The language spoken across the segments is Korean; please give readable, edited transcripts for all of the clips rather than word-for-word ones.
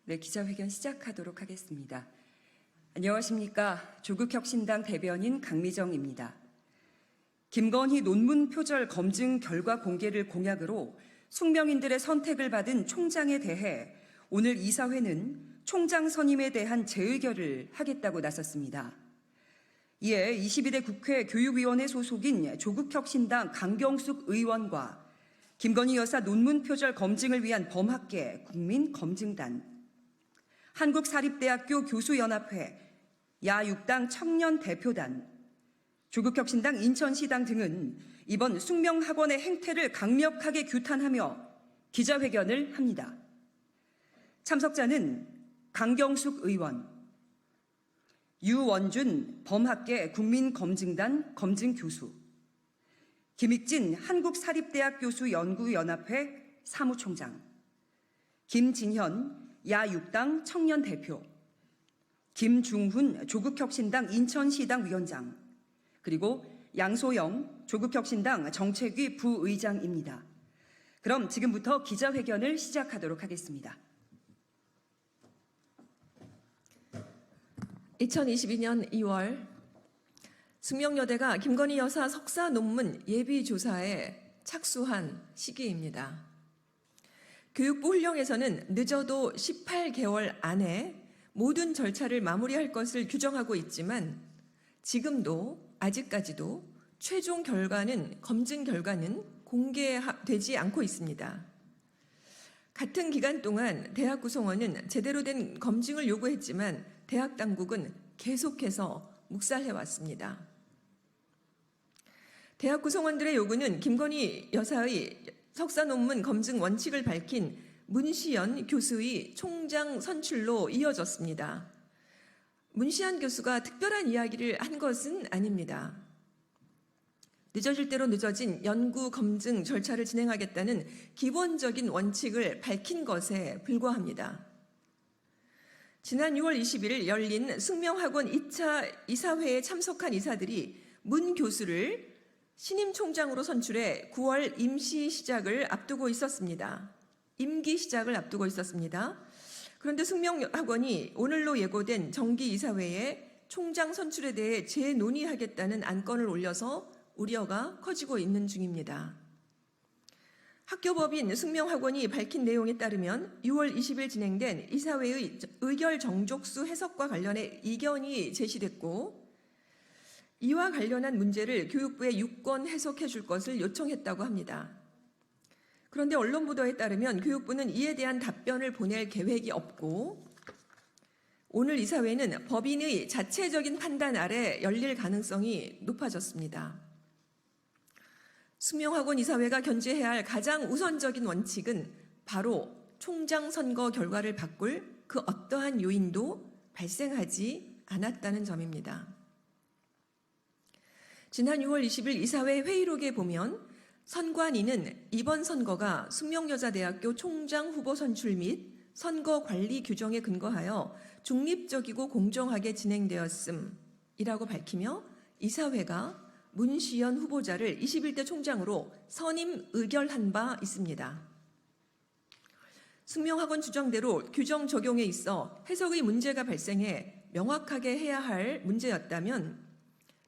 네, 기자회견 시작하도록 하겠습니다. 안녕하십니까. 조국혁신당 대변인 강미정입니다. 김건희 논문 표절 검증 결과 공개를 공약으로 숙명인들의 선택을 받은 총장에 대해 오늘 이사회는 총장 선임에 대한 재의결을 하겠다고 나섰습니다. 이에 22대 국회 교육위원회 소속인 조국혁신당 강경숙 의원과 김건희 여사 논문 표절 검증을 위한 범학계 국민검증단, 한국사립대학교 교수연합회, 야6당 청년대표단, 조국혁신당 인천시당 등은 이번 숙명학원의 행태를 강력하게 규탄하며 기자회견을 합니다. 참석자는 강경숙 의원, 유원준 범학계 국민검증단 검증교수, 김익진 한국사립대학 교수연구연합회 사무총장, 김진현 야6당 청년대표, 김중훈 조국혁신당 인천시당 위원장, 그리고 양소영 조국혁신당 정책위 부의장입니다. 그럼 지금부터 기자회견을 시작하도록 하겠습니다. 2022년 2월 숙명여대가 김건희 여사 석사 논문 예비조사에 착수한 시기입니다. 교육부 훈령에서는 늦어도 18개월 안에 모든 절차를 마무리할 것을 규정하고 있지만 지금도 아직까지도 최종 결과는 검증 결과는 공개되지 않고 있습니다. 같은 기간 동안 대학 구성원은 제대로 된 검증을 요구했지만 대학 당국은 계속해서 묵살해 왔습니다. 대학 구성원들의 요구는 김건희 여사의 석사 논문 검증 원칙을 밝힌 문시연 교수의 총장 선출로 이어졌습니다. 문시연 교수가 특별한 이야기를 한 것은 아닙니다. 늦어질 대로 늦어진 연구 검증 절차를 진행하겠다는 기본적인 원칙을 밝힌 것에 불과합니다. 지난 6월 21일 열린 숙명학원 2차 이사회에 참석한 이사들이 문 교수를 신임 총장으로 선출해 9월 임시 시작을 앞두고 있었습니다. 임기 시작을 앞두고 있었습니다. 그런데 숙명학원이 오늘로 예고된 정기 이사회에 총장 선출에 대해 재논의하겠다는 안건을 올려서 우려가 커지고 있는 중입니다. 학교법인 숙명학원이 밝힌 내용에 따르면 6월 20일 진행된 이사회의 의결 정족수 해석과 관련해 이견이 제시됐고 이와 관련한 문제를 교육부에 유권 해석해 줄 것을 요청했다고 합니다. 그런데 언론 보도에 따르면 교육부는 이에 대한 답변을 보낼 계획이 없고 오늘 이사회는 법인의 자체적인 판단 아래 열릴 가능성이 높아졌습니다. 숙명학원 이사회가 견지해야 할 가장 우선적인 원칙은 바로 총장 선거 결과를 바꿀 그 어떠한 요인도 발생하지 않았다는 점입니다. 지난 6월 20일 이사회 회의록에 보면 선관위는 이번 선거가 숙명여자대학교 총장 후보 선출 및 선거 관리 규정에 근거하여 중립적이고 공정하게 진행되었음이라고 밝히며 이사회가 문시연 후보자를 21대 총장으로 선임 의결한 바 있습니다. 숙명학원 주장대로 규정 적용에 있어 해석의 문제가 발생해 명확하게 해야 할 문제였다면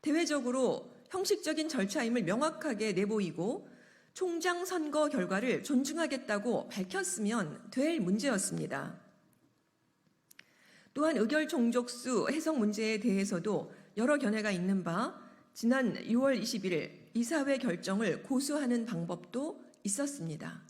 대외적으로 형식적인 절차임을 명확하게 내보이고 총장 선거 결과를 존중하겠다고 밝혔으면 될 문제였습니다. 또한 의결 종족수 해석 문제에 대해서도 여러 견해가 있는 바 지난 6월 21일 이사회 결정을 고수하는 방법도 있었습니다.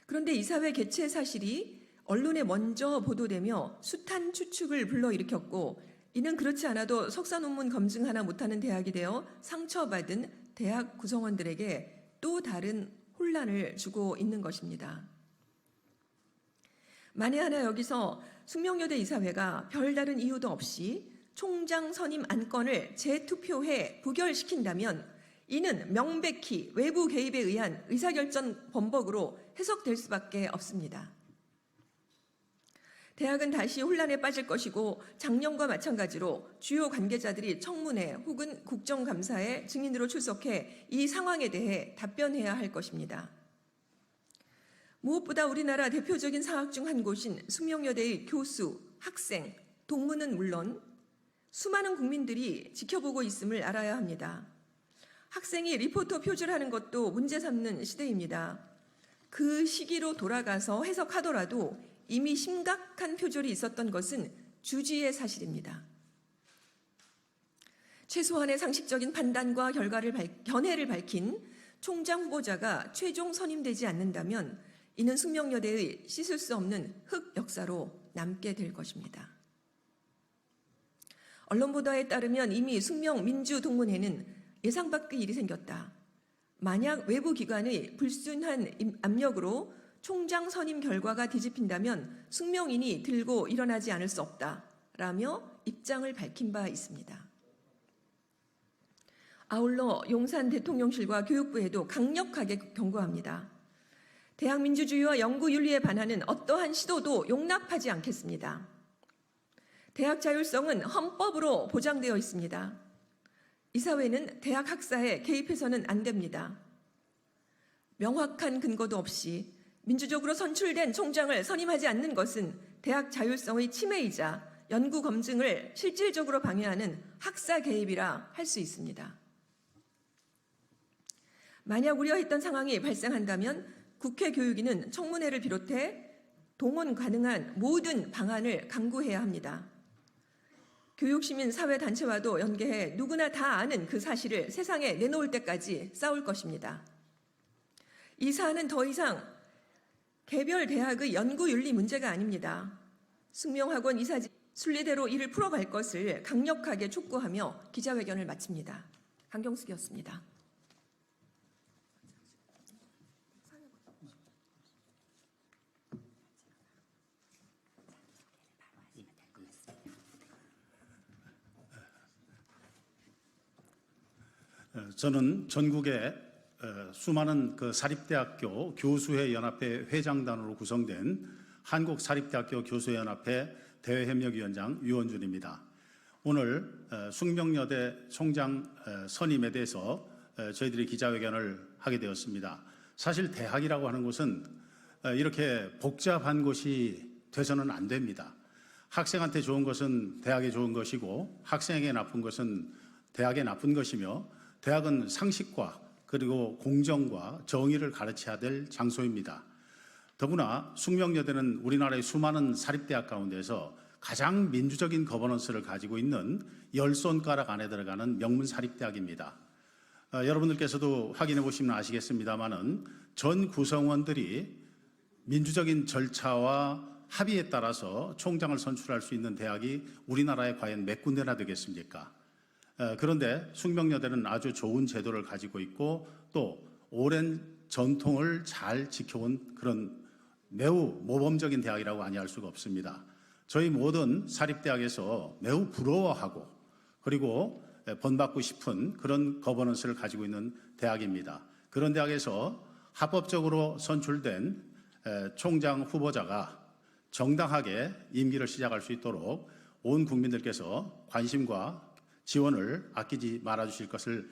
그런데 이사회 개최 사실이 언론에 먼저 보도되며 숱한 추측을 불러일으켰고 이는 그렇지 않아도 석사 논문 검증 하나 못하는 대학이 되어 상처받은 대학 구성원들에게 또 다른 혼란을 주고 있는 것입니다. 만에 하나 여기서 숙명여대 이사회가 별다른 이유도 없이 총장 선임 안건을 재투표해 부결시킨다면 이는 명백히 외부 개입에 의한 의사결정 범벅으로 해석될 수밖에 없습니다. 대학은 다시 혼란에 빠질 것이고 작년과 마찬가지로 주요 관계자들이 청문회 혹은 국정감사에 증인으로 출석해 이 상황에 대해 답변해야 할 것입니다. 무엇보다 우리나라 대표적인 사학 중 한 곳인 숙명여대의 교수, 학생, 동문은 물론 수많은 국민들이 지켜보고 있음을 알아야 합니다. 학생이 리포터 표절하는 것도 문제 삼는 시대입니다. 그 시기로 돌아가서 해석하더라도 이미 심각한 표절이 있었던 것은 주지의 사실입니다. 최소한의 상식적인 판단과 견해를 밝힌 총장 후보자가 최종 선임되지 않는다면 이는 숙명여대의 씻을 수 없는 흑 역사로 남게 될 것입니다. 언론 보도에 따르면 이미 숙명민주동문회는 예상 밖의 일이 생겼다. 만약 외부 기관의 불순한 압력으로 총장 선임 결과가 뒤집힌다면 숙명인이 들고 일어나지 않을 수 없다라며 입장을 밝힌 바 있습니다. 아울러 용산 대통령실과 교육부에도 강력하게 경고합니다. 대학 민주주의와 연구 윤리에 반하는 어떠한 시도도 용납하지 않겠습니다. 대학 자율성은 헌법으로 보장되어 있습니다. 이 사회는 대학 학사에 개입해서는 안 됩니다. 명확한 근거도 없이 민주적으로 선출된 총장을 선임하지 않는 것은 대학 자율성의 침해이자 연구 검증을 실질적으로 방해하는 학사 개입이라 할 수 있습니다. 만약 우려했던 상황이 발생한다면 국회 교육위는 청문회를 비롯해 동원 가능한 모든 방안을 강구해야 합니다. 교육시민사회단체와도 연계해 누구나 다 아는 그 사실을 세상에 내놓을 때까지 싸울 것입니다. 이 사안은 더 이상 개별 대학의 연구윤리 문제가 아닙니다. 숙명학원 이사직 순리대로 이를 풀어갈 것을 강력하게 촉구하며 기자회견을 마칩니다. 강경숙이었습니다. 저는 전국의 수많은 그 사립대학교 교수회 연합회 회장단으로 구성된 한국사립대학교 교수회연합회 대외협력위원장 유원준입니다. 오늘 숙명여대 총장 선임에 대해서 저희들이 기자회견을 하게 되었습니다. 사실 대학이라고 하는 곳은 이렇게 복잡한 곳이 돼서는 안 됩니다. 학생한테 좋은 것은 대학에 좋은 것이고 학생에게 나쁜 것은 대학에 나쁜 것이며 대학은 상식과 그리고 공정과 정의를 가르쳐야 될 장소입니다. 더구나 숙명여대는 우리나라의 수많은 사립대학 가운데서 가장 민주적인 거버넌스를 가지고 있는 10손가락 안에 들어가는 명문 사립대학입니다. 여러분들께서도 확인해 보시면 아시겠습니다마는 전 구성원들이 민주적인 절차와 합의에 따라서 총장을 선출할 수 있는 대학이 우리나라에 과연 몇 군데나 되겠습니까? 그런데 숙명여대는 아주 좋은 제도를 가지고 있고 또 오랜 전통을 잘 지켜온 그런 매우 모범적인 대학이라고 아니할 수가 없습니다. 저희 모든 사립대학에서 매우 부러워하고 그리고 본받고 싶은 그런 거버넌스를 가지고 있는 대학입니다. 그런 대학에서 합법적으로 선출된 총장 후보자가 정당하게 임기를 시작할 수 있도록 온 국민들께서 관심과 지원을 아끼지 말아주실 것을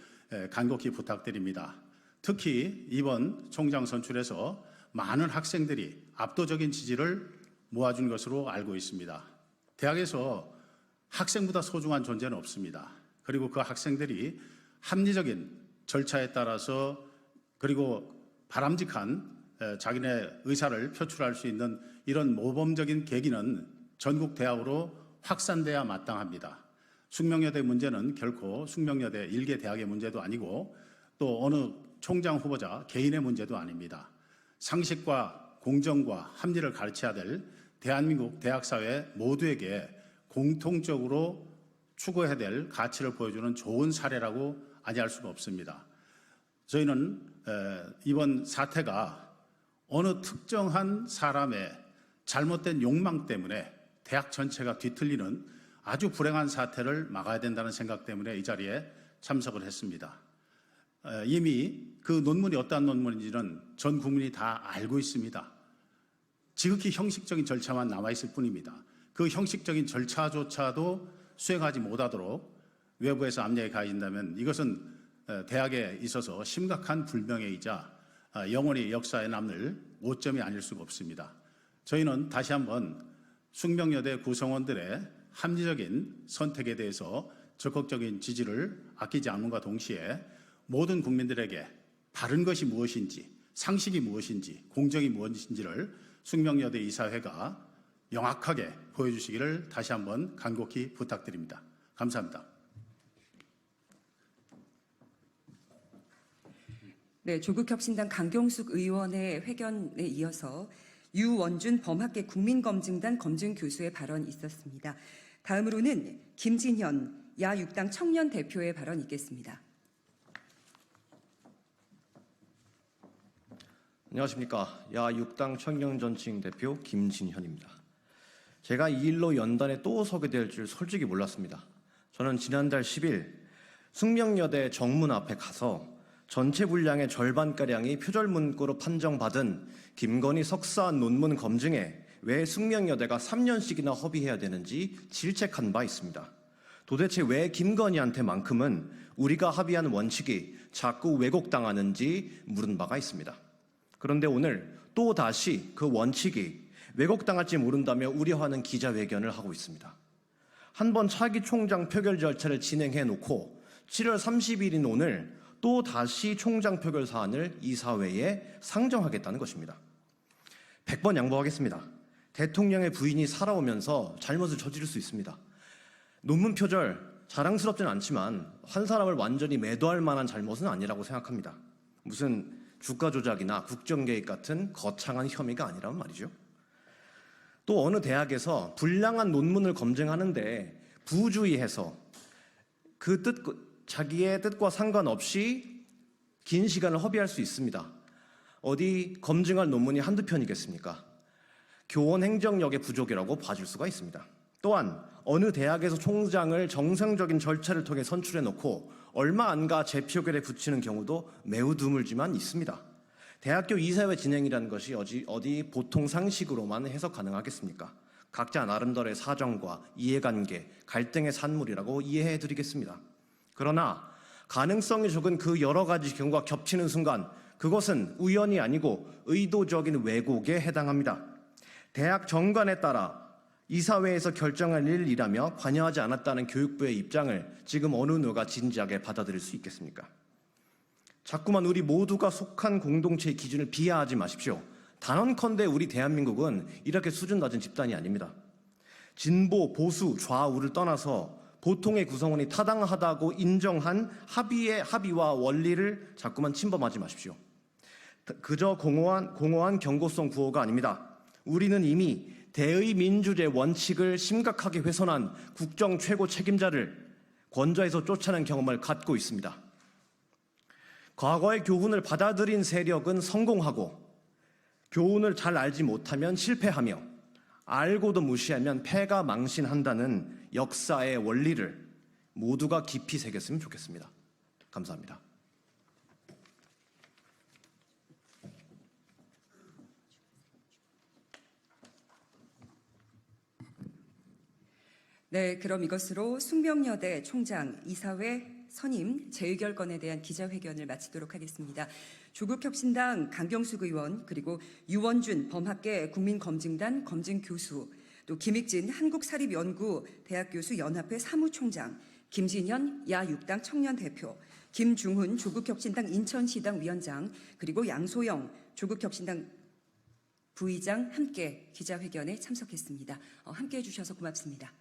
간곡히 부탁드립니다. 특히 이번 총장 선출에서 많은 학생들이 압도적인 지지를 모아준 것으로 알고 있습니다. 대학에서 학생보다 소중한 존재는 없습니다. 그리고 그 학생들이 합리적인 절차에 따라서 그리고 바람직한 자기네 의사를 표출할 수 있는 이런 모범적인 계기는 전국 대학으로 확산돼야 마땅합니다. 숙명여대 문제는 결코 숙명여대 일개 대학의 문제도 아니고 또 어느 총장 후보자 개인의 문제도 아닙니다. 상식과 공정과 합리를 가르쳐야 될 대한민국 대학사회 모두에게 공통적으로 추구해야 될 가치를 보여주는 좋은 사례라고 아니할 수가 없습니다. 저희는 이번 사태가 어느 특정한 사람의 잘못된 욕망 때문에 대학 전체가 뒤틀리는 아주 불행한 사태를 막아야 된다는 생각 때문에 이 자리에 참석을 했습니다. 이미 그 논문이 어떠한 논문인지는 전 국민이 다 알고 있습니다. 지극히 형식적인 절차만 남아있을 뿐입니다. 그 형식적인 절차조차도 수행하지 못하도록 외부에서 압력이 가해진다면 이것은 대학에 있어서 심각한 불명예이자 영원히 역사에 남을 오점이 아닐 수가 없습니다. 저희는 다시 한번 숙명여대 구성원들의 합리적인 선택에 대해서 적극적인 지지를 아끼지 않는과 동시에 모든 국민들에게 바른 것이 무엇인지, 상식이 무엇인지, 공정이 무엇인지를 숙명여대 이사회가 명확하게 보여주시기를 다시 한번 간곡히 부탁드립니다. 감사합니다. 네, 조국혁신당 강경숙 의원의 회견에 이어서 유원준 범학계 국민검증단 검증교수의 발언이 있었습니다. 다음으로는 김진현 야6당 청년 대표의 발언이 있겠습니다. 안녕하십니까. 야6당 청년전칭 대표 김진현입니다. 제가 이 일로 연단에 또 서게 될 줄 솔직히 몰랐습니다. 저는 지난달 10일 숙명여대 정문 앞에 가서 전체 분량의 절반가량이 표절문구로 판정받은 김건희 석사 논문 검증에 왜 숙명여대가 3년씩이나 허비해야 되는지 질책한 바 있습니다. 도대체 왜 김건희한테만큼은 우리가 합의한 원칙이 자꾸 왜곡당하는지 물은 바가 있습니다. 그런데 오늘 또 다시 그 원칙이 왜곡당할지 모른다며 우려하는 기자회견을 하고 있습니다. 한번 차기 총장 표결 절차를 진행해 놓고 7월 30일인 오늘 또 다시 총장 표결 사안을 이사회에 상정하겠다는 것입니다. 100번 양보하겠습니다. 대통령의 부인이 살아오면서 잘못을 저지를 수 있습니다. 논문 표절 자랑스럽진 않지만 한 사람을 완전히 매도할 만한 잘못은 아니라고 생각합니다. 무슨 주가 조작이나 국정 개입 같은 거창한 혐의가 아니라면 말이죠. 또 어느 대학에서 불량한 논문을 검증하는데 부주의해서 자기의 뜻과 상관없이 긴 시간을 허비할 수 있습니다. 어디 검증할 논문이 한두 편이겠습니까? 교원 행정력의 부족이라고 봐줄 수가 있습니다. 또한 어느 대학에서 총장을 정상적인 절차를 통해 선출해놓고 얼마 안 가 재표결에 붙이는 경우도 매우 드물지만 있습니다. 대학교 이사회 진행이라는 것이 어디 보통 상식으로만 해석 가능하겠습니까? 각자 나름대로의 사정과 이해관계, 갈등의 산물이라고 이해해드리겠습니다. 그러나 가능성이 적은 그 여러 가지 경우가 겹치는 순간 그것은 우연이 아니고 의도적인 왜곡에 해당합니다. 대학 정관에 따라 이사회에서 결정할 일이라며 관여하지 않았다는 교육부의 입장을 지금 어느 누가 진지하게 받아들일 수 있겠습니까? 자꾸만 우리 모두가 속한 공동체의 기준을 비하하지 마십시오. 단언컨대 우리 대한민국은 이렇게 수준 낮은 집단이 아닙니다. 진보, 보수, 좌우를 떠나서 보통의 구성원이 타당하다고 인정한 합의와 원리를 자꾸만 침범하지 마십시오. 그저 공허한 경고성 구호가 아닙니다. 우리는 이미 대의민주주의 원칙을 심각하게 훼손한 국정 최고 책임자를 권좌에서 쫓아낸 경험을 갖고 있습니다. 과거의 교훈을 받아들인 세력은 성공하고 교훈을 잘 알지 못하면 실패하며 알고도 무시하면 패가 망신한다는 역사의 원리를 모두가 깊이 새겼으면 좋겠습니다. 감사합니다. 네, 그럼 이것으로 숙명여대 총장 이사회 선임 재의결건에 대한 기자회견을 마치도록 하겠습니다. 조국혁신당 강경숙 의원 그리고 유원준 범학계 국민검증단 검증교수 또 김익진 한국사립연구대학교수 연합회 사무총장 김진현 야6당 청년대표 김중훈 조국혁신당 인천시당 위원장 그리고 양소영 조국혁신당 부의장 함께 기자회견에 참석했습니다. 함께해 주셔서 고맙습니다.